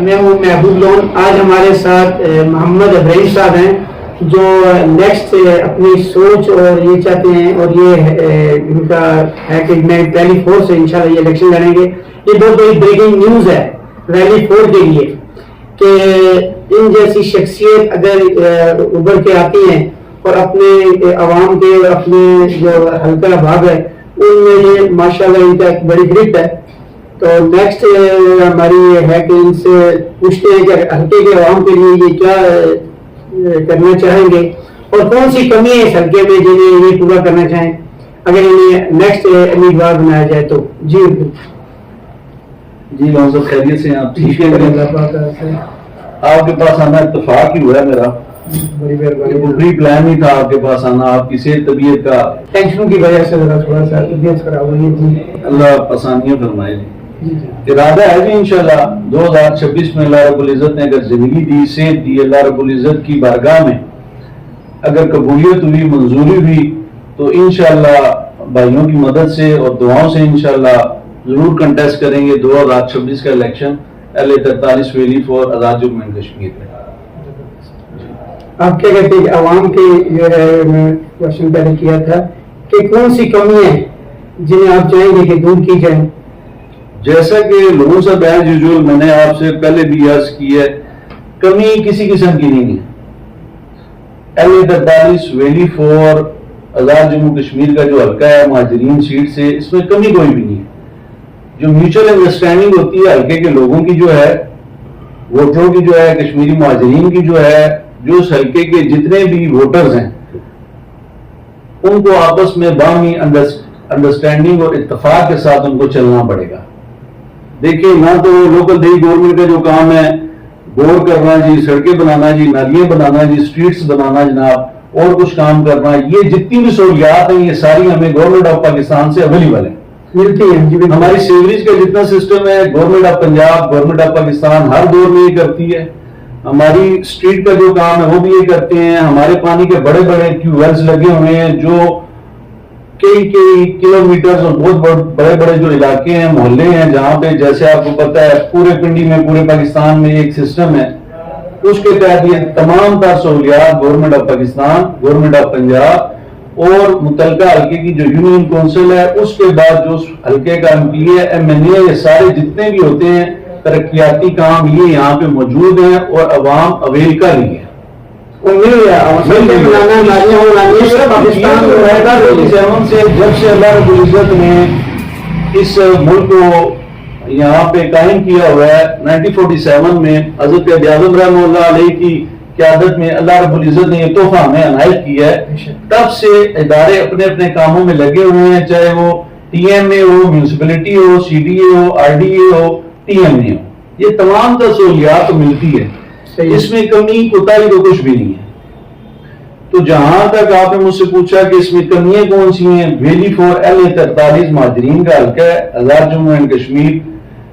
میں ہوں محبوب لون. آج ہمارے ساتھ محمد ابراہیم صاحب ہیں جو نیکسٹ اپنی سوچ اور یہ چاہتے ہیں, اور یہ ان کا ہے کہ میں ریلی 4 سے انشاءاللہ یہ الیکشن لڑیں گے. یہ بہت بڑی بریکنگ نیوز ہے ریلی 4 کے لیے کہ ان جیسی شخصیت اگر ابھر کے آتی ہیں اور اپنے عوام کے اپنے جو حلقہ بھاگ ہے ان میں یہ ماشاءاللہ ان کا ایک بڑی گرفت ہے. تو نیکسٹ ہماری یہ ہے کہ ان سے پوچھتے ہیں کہ حلقے کے عوام کے لیے یہ کیا کرنا چاہیں گے اور کون سی کمی ہے اس حلقے میں جنہیں یہ پورا کرنا چاہیں اگر انہیں نیکسٹ امیدوار بنایا جائے تو. جی جی صاحب خیریت سے آپ ٹھیک ہے؟ آپ کے پاس آنا اتفاق ہی ہوا ہے میرا, پری پلان نہیں تھا آپ کے پاس آنا. آپ کی صحت طبیعت کا ٹینشن کی وجہ سے تھوڑا سا طبیعت خراب ہوئی ہے. اللہ آسانیاں فرمائے. ارادہ ہے جی انشاءاللہ 2026 میں اللہ رب العزت نے اگر زندگی دی, صحت دی, اللہ رب العزت کی بارگاہ میں اگر قبولیت ہوئی, منظوری ہوئی تو انشاءاللہ بھائیوں کی مدد سے اور دعاؤں سے انشاءاللہ ضرور کنٹیسٹ کریں گے 2026 کا election LA43 valley four Azad Jammu and Kashmir میں. آپ کیا کہتے ہیں عوام کے جو ہے میں کوشچن پہلے کیا تھا کہ کون سی کمی ہے جنہیں آپ چاہیں گے کہ دور کی جائیں؟ جیسا کہ لوگوں سے ایز یوزول میں نے آپ سے پہلے بھی عرض کی ہے, کمی کسی قسم کی نہیں ہے. LA43 valley four Azad Jammu Kashmir کا جو حلقہ ہے مہاجرین سیٹ سے, اس میں کمی کوئی بھی نہیں ہے. جو میوچل انڈرسٹینڈنگ ہوتی ہے حلقے کے لوگوں کی جو ہے, ووٹروں کی جو ہے, کشمیری مہاجرین کی جو ہے, جو اس حلقے کے جتنے بھی ووٹرز ہیں ان کو آپس میں باہمی انڈرسٹینڈنگ اور اتفاق کے ساتھ ان کو چلنا پڑے گا. دیکھیے نہ تو لوکل دیہی گورنمنٹ کا جو کام ہے بور کرنا جی, سڑکیں بنانا جی, نالیاں بنانا جی, اسٹریٹس بنانا جناب, اور کچھ کام کرنا, یہ جتنی بھی سہولیات ہیں یہ ساری ہمیں گورنمنٹ آف پاکستان سے اویلیبل ہیں, ملتی ہیں. ہماری سیوریج کا جتنا سسٹم ہے government of Punjab, government of Pakistan ہر دور میں یہ کرتی ہے. ہماری اسٹریٹ کا جو کام ہے وہ بھی یہ کرتے ہیں. ہمارے پانی کے بڑے بڑے ٹیوب ویلز لگے ہوئے ہیں جو کئی کلومیٹرز اور بہت بڑے بڑے جو علاقے ہیں, محلے ہیں, جہاں پہ جیسے آپ کو پتا ہے پورے پنڈی میں, پورے پاکستان میں ایک سسٹم ہے, اس کے تحت یہ تمام تر سہولیات government of Pakistan, government of Punjab اور متعلقہ حلقے کی جو یونین کونسل ہے, اس کے بعد جو حلقے کا MP ہے, MNA, یہ سارے جتنے بھی ہوتے ہیں ترقیاتی کام یہ یہاں پہ موجود ہیں اور عوام اویل کر رہی ہے. جب سے اللہ رب العزت نے اس ملک کو یہاں پہ قائم کیا ہوا ہے 1947 میں حضرت قائد اعظم رحمہ اللہ علیہ کی قیادت میں اللہ رب العزت نے یہ تحفہ ہمیں عنایت کیا ہے, تب سے ادارے اپنے اپنے کاموں میں لگے ہوئے ہیں, چاہے وہ TMA ہو, میونسپلٹی ہو, CDA ہو, RDA ہو, TMA ہو, یہ تمام تر سہولیات ملتی ہے. اس میں کمی کوتاہی تو کچھ بھی نہیں ہے. تو جہاں تک آپ نے مجھ سے پوچھا کہ اس میں کمیاں کون سی ہیں, ویلی فور LA43 مہاجرین کا حلقہ ہے, آزاد جموں اینڈ کشمیر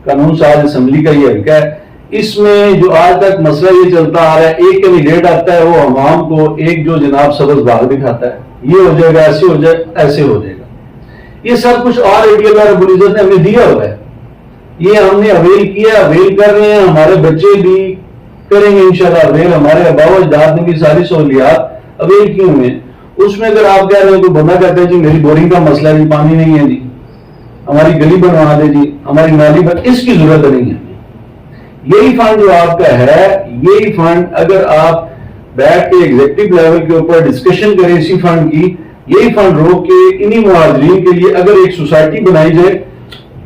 قانون ساز اسمبلی کا یہ حلقہ ہے. اس میں جو آج تک مسئلہ یہ چلتا آ رہا ہے, ایک کینڈیڈیٹ آتا ہے وہ عوام کو ایک جو جناب سبز باغ دکھاتا ہے, یہ ہو جائے گا, ایسے ہو جائے, ایسے ہو جائے گا. یہ سب کچھ اور اللہ رب العزت نے ہمیں دیا ہوا ہے, یہ ہم نے اویل کیا, اویل کر رہے ہیں, ہمارے بچے بھی کریں گے انشاءاللہ اویل. ہمارے آباء و اجداد نے بھی ساری سہولیات اویل کی ہوئے ہیں. اس میں اگر آپ کہہ رہے ہیں کوئی بندہ کہتا ہے جی میری بورنگ کا مسئلہ ہے جی, پانی نہیں ہے جی, ہماری گلی بنوا دے جی, ہماری نالی بن, اس کی ضرورت نہیں ہے. یہی فنڈ جو آپ کا ہے, یہی فنڈ اگر آپ بیٹھ کے ایگزیکٹو لیول کے اوپر ڈسکشن کریں اسی فنڈ کی, یہی فنڈ روک کے انہی مہاجرین کے لیے اگر ایک سوسائٹی بنائی جائے,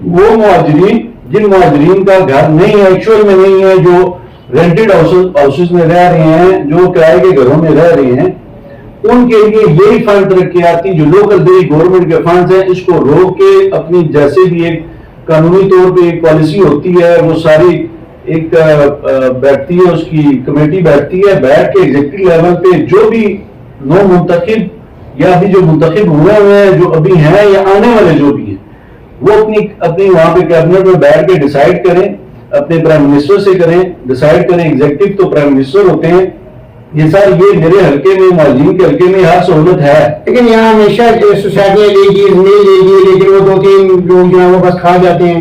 وہ مہاجرین جن مہاجرین کا گھر نہیں ہے, ایکچوئل میں نہیں ہے, جو رینٹڈ ہاؤسز میں رہ رہے ہیں, جو کرائے کے گھروں میں رہ رہے ہیں, ان کے لیے یہی فنڈ ترقیاتی جو لوکل دیہی گورنمنٹ کے فنڈز ہیں, اس کو روک کے اپنی جیسے بھی ایک قانونی طور پہ ایک پالیسی ہوتی ہے, وہ ساری ایک بیٹھتی ہے, اس کی کمیٹی بیٹھتی ہے, بیٹھ کے ایگزیکٹو لیول پہ جو بھی نو منتخب یا ابھی جو منتخب ہوئے ہیں, جو ابھی ہیں یا آنے والے جو بھی ہیں, وہ اپنی وہاں پہ کیبنٹ میں بیٹھ کے ڈیسائیڈ کریں, اپنے پرائم منسٹر سے کریں, ڈیسائیڈ کریں. ایگزیکٹو تو پرائم منسٹر ہوتے ہیں. یہ سر یہ میرے حلقے میں, مہاجرین کے حلقے میں ہر سہولت ہے, لیکن یہاں ہمیشہ سوسائٹیاں لے گی, نہیں لے گی, لیکن وہ 2-3 لوگ جو ہیں وہ بس کھا جاتے ہیں,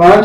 5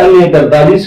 LA-43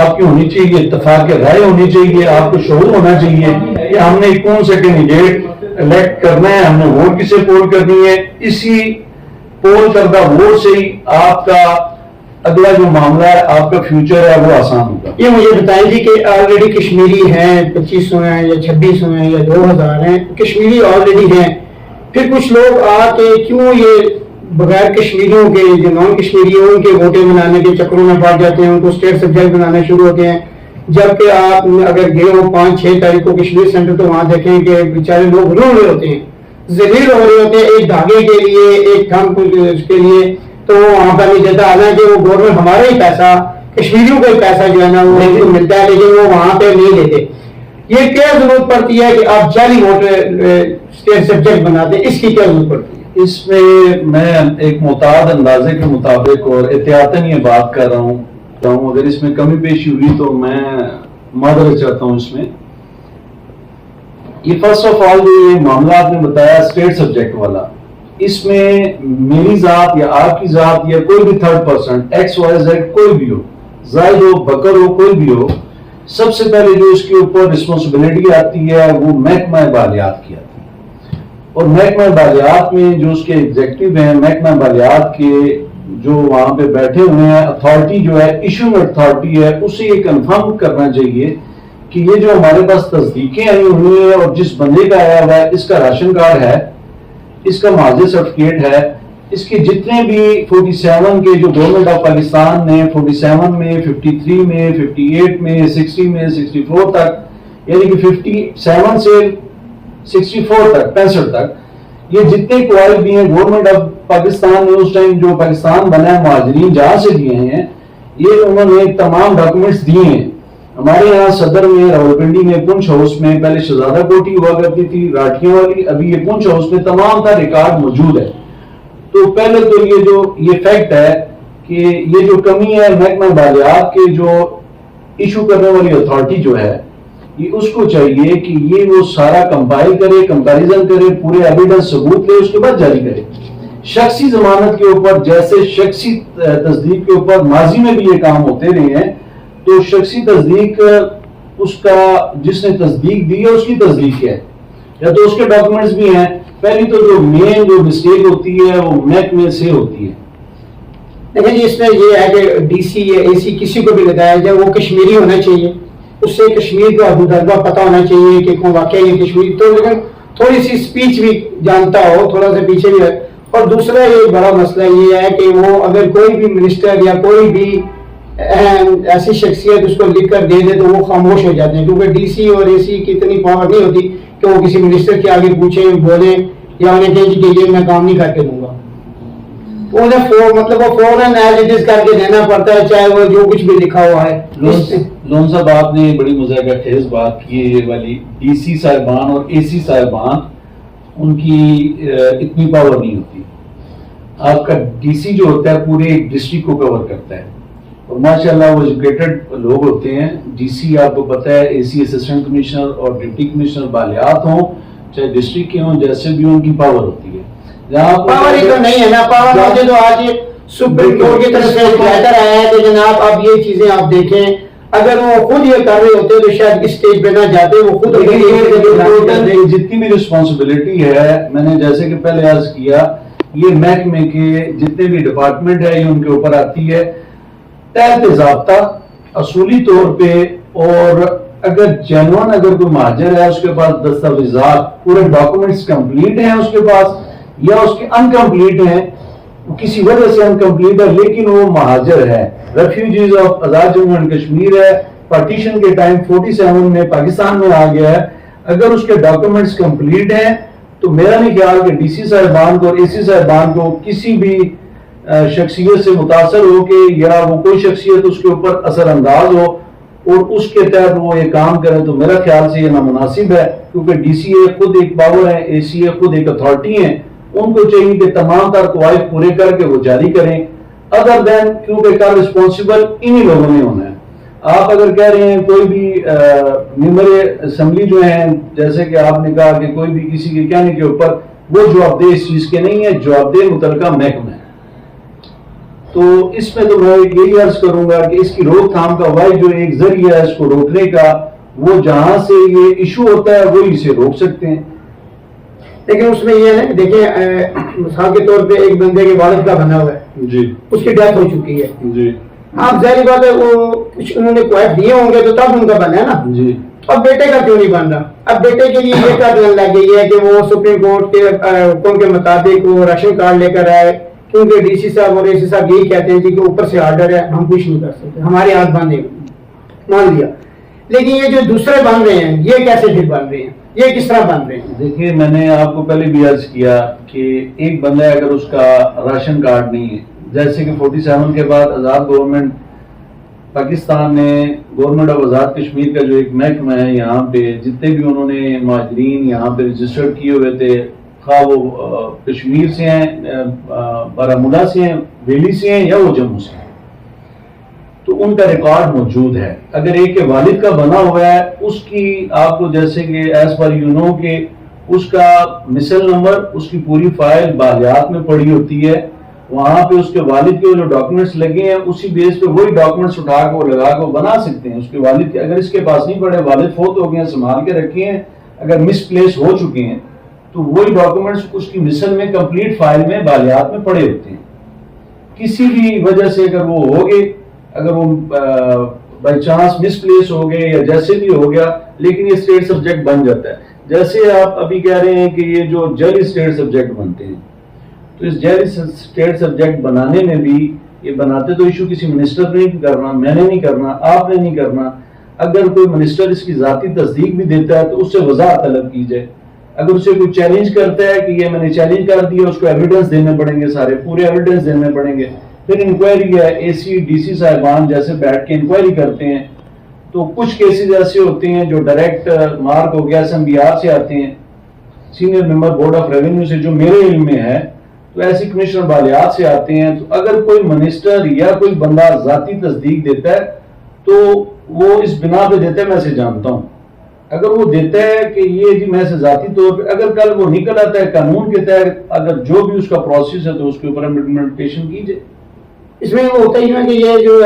آپ کی ہونی چاہیے، اتفاق رائے ہونی چاہیے، آپ کو شعور ہونا چاہیے کہ ہم نے کون سا کینڈیڈیٹ الیکٹ کرنا ہے، ہم نے ووٹ کسے پول کرنی ہے، اسی پول کردہ ووٹ سے ہی آپ کا اگلا جو معاملہ ہے، آپ کا فیوچر ہے، وہ آسان ہوگا۔ یہ مجھے بتائیں جی کہ آلریڈی کشمیری ہیں 2500 ہیں یا 2600 ہیں یا 2000 ہیں، کشمیری آلریڈی ہیں، پھر کچھ لوگ آ کے کیوں یہ بغیر کشمیریوں کے جو نان کشمیری ہیں ان کے ووٹیں بنانے کے چکروں میں پڑ جاتے ہیں، ان کو اسٹیٹ سبجیکٹ بنانے شروع ہوتے ہیں، جبکہ آپ اگر گئے ہو 5-6 تاریخ کو کشمیر سینٹر تو وہاں دیکھیں کہ بیچارے لوگ رو رہے ہوتے ہیں، ذلیل ہو رہے ہوتے ہیں ایک دھاگے کے لیے، ایک تھم کے لیے، تو وہاں پر نہیں دیتا، حالانکہ وہ گورنمنٹ ہمارا ہی پیسہ، کشمیریوں کا ہی پیسہ جو ہے نا وہ ملتا ہے، لیکن وہ وہاں پہ نہیں دیتے۔ یہ کیا ضرورت پڑتی ہے کہ آپ جعلی ووٹ اسٹیٹ سبجیکٹ بناتے ہیں، اس کی کیا ضرورت پڑتی ہے؟ اس میں میں ایک معتاد اندازے کے مطابق اور احتیاطاً یہ بات کر رہا ہوں، اگر اس میں کمی پیشی ہوئی تو میں معذرت چاہتا ہوں۔ اس میں یہ فرسٹ آف آل جو یہ معاملہ آپ نے بتایا اسٹیٹ سبجیکٹ والا، اس میں میری ذات یا آپ کی ذات یا کوئی بھی third person X Y Z کوئی بھی ہو، زائد ہو بکر ہو کوئی بھی ہو، سب سے پہلے جو اس کے اوپر رسپانسبلٹی آتی ہے وہ محکمہ بالیات کی آتی ہے، اور محکمہ بالیات میں جو اس کے ایگزیکٹو ہیں، محکمہ بالیات کے جو وہاں پہ بیٹھے ہوئے ہیں، اتھارٹی جو ہے ایشوئنگ اتھارٹی ہے، اسے یہ کنفرم کرنا چاہیے کہ یہ جو ہمارے پاس تصدیقیں آئی ہوئی ہیں اور جس بندے کا آیا ہوا ہے اس کا راشن کارڈ ہے، اس کا معاوضے سرٹیفکیٹ ہے، اس کے جتنے بھی 47 کے جو گورنمنٹ آف پاکستان نے 47 میں 53 میں 58 میں 60 میں 64 تک، یعنی کہ 57 سے 64 تک 65 تک یہ جتنے قواعد بھی ہیں گورنمنٹ آف پاکستان نے اس ٹائم جو پاکستان بنا ہے مہاجرین جہاں سے دیے ہیں، یہ انہوں نے تمام ڈاکومنٹس دیے ہیں۔ ہمارے یہاں صدر میں راولپنڈی میں پنچ ہاؤس میں پہلے شہزادہ کوٹھی ہوا کرتی تھی راٹھیوں والی، ابھی یہ پنچ ہاؤس میں تمام کا ریکارڈ موجود ہے۔ تو پہلے تو یہ فیکٹ ہے کہ یہ جو کمی ہے محکمہ بالیات کے جو ایشو کرنے والی اتھارٹی جو ہے، یہ اس کو چاہیے کہ یہ وہ سارا کمپائل کرے، کمپیریزن کرے، پورے ایویڈنس ثبوت لے، اس کے بعد جاری کرے۔ شخصی ضمانت کے اوپر جیسے شخصی تصدیق کے اوپر ماضی میں بھی یہ کام ہوتے رہے ہیں، تو شخصی تصدیق اس کا جس نے تصدیق دی ہے اس کی تصدیق ہے، یا تو اس کے ڈاکومنٹس بھی ہیں۔ پہلی تو جو مین جو مسٹیک ہوتی ہے وہ محکمے سے ہوتی ہے۔ لیکن اس میں یہ ہے کہ ڈی سی یا اے سی کسی کو بھی لگایا جائے وہ کشمیری ہونا چاہیے، اس سے کشمیر کا حدود ادبا پتہ ہونا چاہیے کہ کون واقعی یہ کشمیری، تو لیکن تھوڑی سی اسپیچ بھی جانتا ہو، تھوڑا سا پیچھے بھی ہے۔ اور دوسرا یہ بڑا مسئلہ یہ ہے کہ وہ اگر کوئی بھی منسٹر یا کوئی بھی ایسی شخصیت اس کو لکھ کر دے دے تو وہ خاموش ہو جاتے ہیں، کیونکہ ڈی سی اور اے سی کی اتنی پاور نہیں ہوتی کہ وہ کسی منسٹر کے آگے پوچھیں بولیں یا انہیں کہیں کہ یہ میں کام نہیں کر کے دوں گا، مطلب وہ فوراً ایز اٹ از کر کے دینا پڑتا ہے، چاہے وہ جو کچھ بھی لکھا ہوا ہے۔ لون صاحب آپ نے بڑی مذاکرہ خیز بات کی ہے، یہ والی ڈی سی صاحبان اور اے سی صاحبان ان کی اتنی پاور نہیں ہوتی۔ آپ کا ڈی سی جو ہوتا ہے پورے ایک ڈسٹرکٹ کو کور کرتا ہے، اور ماشاءاللہ وہ ایجوکیٹڈ لوگ ہوتے ہیں۔ ڈی سی آپ کو پتہ ہے اے سی اسسٹنٹ کمشنر اور ڈپٹی کمشنر بالیات ہوں چاہے ڈسٹرکٹ کے ہوں، جیسے بھی ان کی پاور ہوتی ہے۔ پاور ہی تو نہیں ہے نا، پاور ہوتے تو آج سپریم کورٹ کی طرف سے ایک لیٹر آیا ہے کہ جناب آپ یہ چیزیں آپ دیکھیں، اگر وہ خود یہ کر رہے ہوتے تو شاید اس سٹیج پہ نہ جاتے، وہ خود جتنی بھی رسپانسبلٹی ہے، میں نے جیسے کہ پہلے عرض کیا، یہ محکمے کے جتنے بھی ڈپارٹمنٹ ہے یہ ان کے اوپر آتی ہے تحت ضابطہ اصولی طور پہ۔ اور اگر جینوئن اگر کوئی مہاجر ہے، اس کے پاس دستاویزات پورے ڈاکومنٹس کمپلیٹ ہیں اس کے پاس، یا اس کے انکمپلیٹ ہیں کسی وجہ سے انکمپلیٹ ہے لیکن وہ مہاجر ہے، refugees of Azad Jammu and Kashmir ہے، پارٹیشن کے ٹائم 47 میں پاکستان میں آ گیا ہے، اگر اس کے ڈاکومنٹس کمپلیٹ ہیں تو میرا نہیں خیال کہ ڈی سی صاحبان کو اور اے سی صاحبان کو کسی بھی شخصیت سے متاثر ہو کے یا وہ کوئی شخصیت اس کے اوپر اثر انداز ہو اور اس کے تحت وہ یہ کام کرے، تو میرا خیال سے یہ نامناسب ہے، کیونکہ ڈی سی اے خود ایک پاور ہے، اے سی اے خود ایک اتھارٹی ہے، ان کو چاہیے کہ تمام تر قواعد پورے کر کے وہ جاری کریں۔ ادر دین کیونکہ کا رسپانسبل انہی لوگوں نے ہونا ہے۔ آپ اگر کہہ رہے ہیں کوئی بھی ممبر اسمبلی جو ہیں، جیسے کہ آپ نے کہا کہ کوئی بھی کسی کے کہنے کے اوپر وہ جواب دہ اس چیز کے نہیں ہے، جواب دہ متعلقہ محکمہ ہے۔ تو اس میں تو میں یہی عرض کروں گا کہ اس کی روک تھام کا واحد جو ایک ذریعہ ہے اس کو روکنے کا، وہ جہاں سے یہ ایشو ہوتا ہے وہی اسے روک سکتے ہیں. لیکن اس میں یہ ہے کہ دیکھیں مثال کے طور پہ ایک بندے کے والد کا بنا ہوا ہے جی، اس کی ڈیتھ ہو چکی ہے، جی، آپ ظاہر بات ہے وہ کچھ انہوں نے کوائف دیے ہوں گے تو تب ان کا بنا ہے نا. جی. اب بیٹے کا کیوں نہیں بن رہا؟ اب بیٹے کے لیے یہ کہنے لگ گئی ہے کہ وہ سپریم کورٹ کے حکم کے مطابق وہ راشن کارڈ لے کر آئے، کیونکہ ڈی سی صاحب اور اے سی صاحب یہی کہتے ہیں جی کہ اوپر سے آرڈر ہے، ہم کچھ نہیں کر سکتے، ہمارے ہاتھ باندھے، مان لیا. لیکن یہ جو دوسرے بن رہے ہیں یہ کیسے پھر بن رہے ہیں، یہ کس طرح بن رہے ہیں؟ دیکھیے میں نے آپ کو پہلے بھی عرض کیا کہ ایک بندہ اگر اس کا راشن کارڈ نہیں ہے، جیسے کہ 47 کے بعد آزاد گورنمنٹ پاکستان نے گورنمنٹ آف آزاد کشمیر کا جو ایک محکمہ ہے یہاں پہ جتنے بھی انہوں نے مہاجرین یہاں پہ رجسٹرڈ کیے ہوئے تھے، خواہ وہ کشمیر سے ہیں، بارہمولہ سے ہیں، ویلی سے ہیں یا وہ جموں سے ہیں، تو ان کا ریکارڈ موجود ہے. اگر ایک کے والد کا بنا ہوا ہے اس کی آپ کو جیسے کہ ایز پر یو نو کہ اس کا مسل نمبر، اس کی پوری فائل بالیات میں پڑی ہوتی ہے، وہاں پہ اس کے والد کے جو ڈاکومنٹس لگے ہیں اسی بیس پہ وہی ڈاکومنٹس اٹھا کے وہ لگا کے بنا سکتے ہیں. اس کے والد کے اگر اس کے پاس نہیں پڑے، والد فوت ہو گئے ہیں، سنبھال کے رکھے ہیں، اگر مس پلیس ہو چکے ہیں تو وہی ڈاکومنٹس اس کی مسل میں کمپلیٹ فائل میں بالیات میں پڑے ہوتے ہیں. کسی بھی وجہ سے اگر وہ ہو گئے، اگر وہ بائی چانس مس پلیس ہو گئے یا جیسے بھی ہو گیا، لیکن یہ اسٹیٹ سبجیکٹ بن جاتا ہے. جیسے آپ ابھی کہہ رہے ہیں کہ یہ جو جعلی اسٹیٹ سبجیکٹ بنتے ہیں، تو اس جعلی اسٹیٹ سبجیکٹ بنانے میں بھی یہ بناتے تو ایشو کسی منسٹر نے نہیں کرنا، میں نے نہیں کرنا، آپ نے نہیں کرنا. اگر کوئی منسٹر اس کی ذاتی تصدیق بھی دیتا ہے تو اس سے وضاحت طلب کی جائے. اگر اسے کوئی چیلنج کرتا ہے کہ یہ میں نے چیلنج کر دیا، اس کو ایویڈنس دینے پڑیں گے، سارے پورے ایویڈنس دینے پڑیں گے. پھر انکوائری ہے، اے سی ڈی سی صاحبان جیسے بیٹھ کے انکوائری کرتے ہیں. تو کچھ کیسز ایسے ہوتے ہیں جو ڈائریکٹ مارک ہو گیا SMBR سے آتے ہیں، senior member board of revenue سے، جو میرے علم میں ہے، تو ایسی کمشنر بالیات سے آتے ہیں. تو اگر کوئی منسٹر یا کوئی بندہ ذاتی تصدیق دیتا ہے تو وہ اس بنا پہ دیتا ہے، میں اسے جانتا ہوں. اگر وہ دیتا ہے کہ یہ جی میں سے ذاتی طور پہ، اگر کل وہ نکل آتا ہے قانون کے تحت، اگر جو بھی اس کا پروسیس ہے تو اس کے اوپر امپلیمنٹیشن کیجئے. اس میں وہ ہوتا ہی ہے کہ یہ جو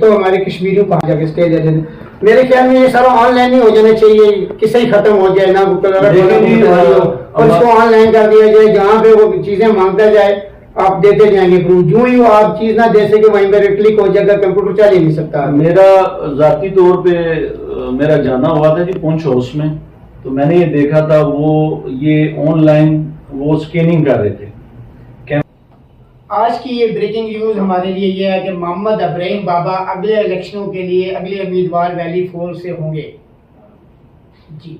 تو ہمارے کشمیریوں کہاں جا کے اسٹیج ہے، میرے خیال میں یہ سارا آن لائن ہی ہو جانا چاہیے، کسے ہی ختم ہو جائے، نہ اور اس کو آن لائن کر دیا جائے، جہاں پہ وہ چیزیں مانگتا جائے آپ دیتے جائیں گے. جو ہی آپ چیز نہ دے سکے وہیں پہ کلک ہو جائے گا، کمپیوٹر چل ہی نہیں سکتا. میرا ذاتی طور پہ میرا جانا ہوا تھا جی پونچھ ہاؤس میں، تو میں نے یہ دیکھا تھا وہ یہ آن لائن وہ اسکیننگ کر رہے تھے. آج کی یہ بریکنگ نیوز ہمارے لیے یہ ہے کہ محمد ابراہیم بابا اگلے الیکشنوں کے لیے اگلے امیدوار ویلی 4 سے ہوں گے. جی